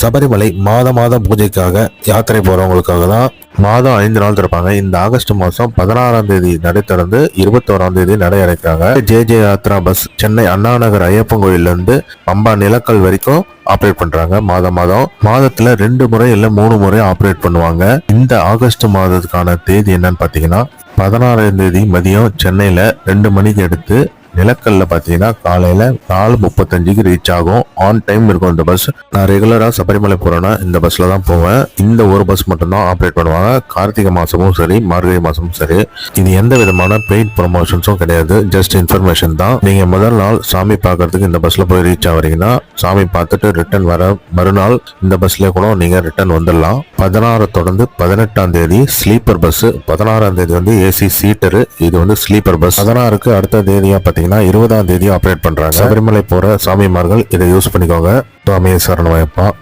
சபரிமலை மாதம் பூஜைக்காக யாத்திரை போறவங்களுக்காக தான் மாதம் 5 நாள் திறப்பாங்க. இந்த ஆகஸ்ட் மாதம் 16ஆம் தேதி நடை திறந்து 21ஆம் தேதி நடை அடைக்கிறாங்க. ஜே யாத்ரா பஸ் சென்னை அண்ணா நகர் ஐயப்பன் கோயில்ல இருந்து பம்பா நிலக்கல் வரைக்கும் ஆப்ரேட் பண்றாங்க. மாதத்துல 2 முறை இல்ல 3 முறை ஆப்ரேட் பண்ணுவாங்க. இந்த ஆகஸ்ட் மாதத்துக்கான தேதி என்னன்னு பாத்தீங்கன்னா 16ஆம் தேதி மதியம் சென்னையில 2 மணிக்கு எடுத்து நிலக்கல்ல பாத்தீங்கன்னா காலையில 4:35க்கு ரீச் ஆகும். ஆன் டைம் இருக்கும் இந்த பஸ். நான் ரெகுலரா சபரிமலை போறேன்னா இந்த பஸ்ல தான் போவேன். இந்த ஒரு பஸ் மட்டும் தான் ஆப்ரேட் பண்ணுவாங்க. கார்த்திகை மாசமும் சரி, மார்கழி மாசமும் சரி. இது எந்த விதமான பெய்ட் ப்ரொமோஷன்ஸும் கிடையாது. ஜஸ்ட் இன்ஃபர்மேஷன் தான். நீங்க முதல் நாள் சாமி பார்க்கறதுக்கு இந்த பஸ்ல போய் ரீச் ஆவறீங்கன்னா சாமி பார்த்துட்டு ரிட்டர்ன் வர மறுநாள் இந்த பஸ்ல கூட நீங்க ரிட்டர்ன் வந்துடலாம். 16 தொடர்ந்து 18ஆம் தேதி ஸ்லீப்பர் பஸ். 16ஆம் தேதி வந்து ஏசி சீட்டரு. இது வந்து ஸ்லீப்பர் பஸ். 16க்கு அடுத்த தேதியா பாத்தீங்கன்னா 20ஆம் தேதி ஆப்ரேட் பண்றாங்க. சபரிமலை போற சாமிமார்கள் இதை யூஸ் பண்ணிக்கோங்க. சுவாமியே சரணம் ஐயப்பா.